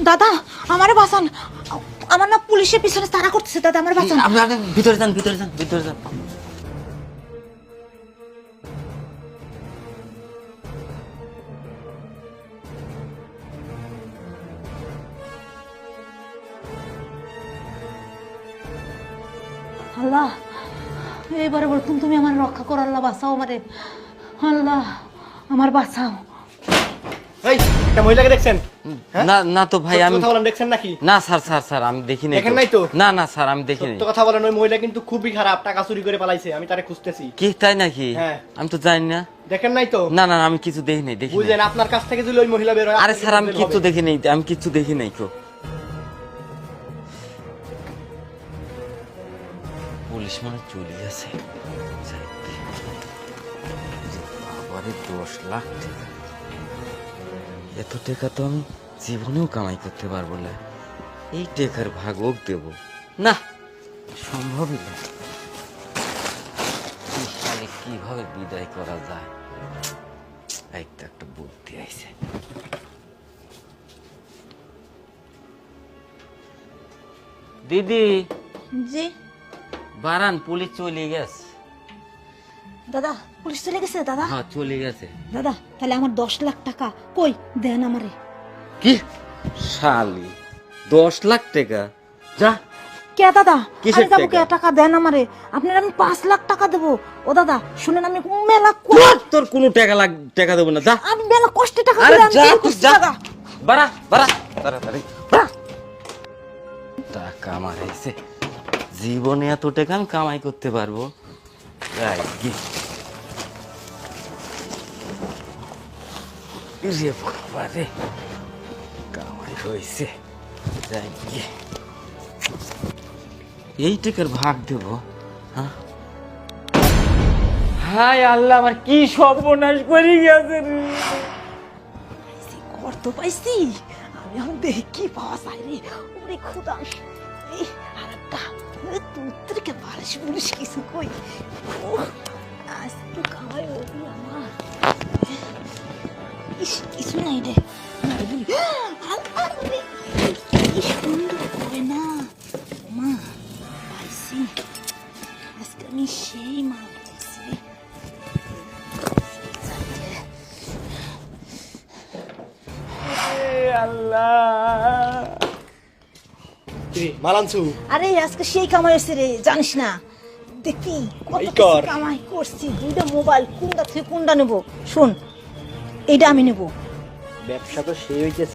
দাদা আমারে বাঁচান, আমার না পুলিশের পিছনে তাড়া করতেছে, দাদা আমার বাঁচান। আপনি ভিতরে যান, ভিতরে যান, ভিতরে যান। আল্লাহ এবারে বলতুম তুমি আমার রক্ষা করো, আল্লাহ বাঁচাও আমারে, আল্লাহ আমার বাঁচাও। এই একটা মহিলাকে দেখছেন? না না তো ভাই, আমি কথা বলেন, দেখছেন নাকি? না স্যার আমি দেখি নাই। দেখেন নাই তো? না না স্যার, আমি দেখি নাই। তো কথা বলেন, ওই মহিলা কিন্তু খুবই খারাপ, টাকা চুরি করে পালাইছে, আমি তারে খুঁজতেছি। কি তাই নাকি? হ্যাঁ। আমি তো জানি না। দেখেন নাই তো? না না আমি কিছু দেখি নাই, দেখি নাই। বুঝলেন, আপনার কাছ থেকে যদি ওই মহিলা বের হয়, আরে আপনাকে স্যার আমি বের কিচ্ছু হবে। দেখি নাই, আমি কিচ্ছু দেখি নাই তো। পুলিশ মানে চলে গেছে। যাই গে। বাবারে 10 লাখ টাকা, এত টাকা তো আমি জীবনেও কামাই করতে পারবো না। এই টাকার ভাগ ওক দেব না, সম্ভবই না। এই শালে কিভাবে বিদায় করা যায়, একটা বুদ্ধি আইছে। দিদি জি বারান, পুলিশ চলে গেছে। দাদা পুলিশ চলে গেছে দাদা? হ্যাঁ চলে গেছে। দাদা তাহলে আমার 10 লাখ টাকা কই দেন আমারে? কি শালি 10 লাখ টাকা? যা। কে দাদা? কিসের আমি যাবো কে? টাকা? টাকা দেন আমারে, আপনার আমি 5 লাখ টাকা দেবো। ও দাদা শুনেন, আমি মেলা তোর কোনো টাকা দেবো না, যা। আমি মেলা কষ্টে টাকা আরে দিলাম, যা আমি তুই খুশি যা। দাদা। বাড়া বাড়া তাড়াতাড়ি বাড়া। টাকা আমার এসে জীবনে এত টাকা আমি কামাই করতে পারবো? যাই গে। রে বাবা রে, কামাই হয়েছে। যাই গে। এই টাকার ভাগ দেব? হ্যাঁ হায় আল্লাহ, আমার কি সর্বনাশ করে গেছে রে। কত পাইছি আমি, এখন দেখি কি পাওয়া যায় রে। ওরে খুদা, এই আরেকটা তুই কে পারিস পুলিশ কিছু কই। আজ তো খাওয়াই ওবি আমার, কিছু নাই রে। কি সুন্দর করে না মা পাইছি, আজকে আমি সেই মাল পাইছি। মালানছু আরে আজকে সেই কামাই হয়েছে রে, জানিস না? দেখি কত এই কিছু কর। কামাই করছি। 2টা মোবাইল, কোনটা থেকে কোনটা নেব? শোন, এইটা আমি নেব। ব্যবসা তো সেই হইতেছে।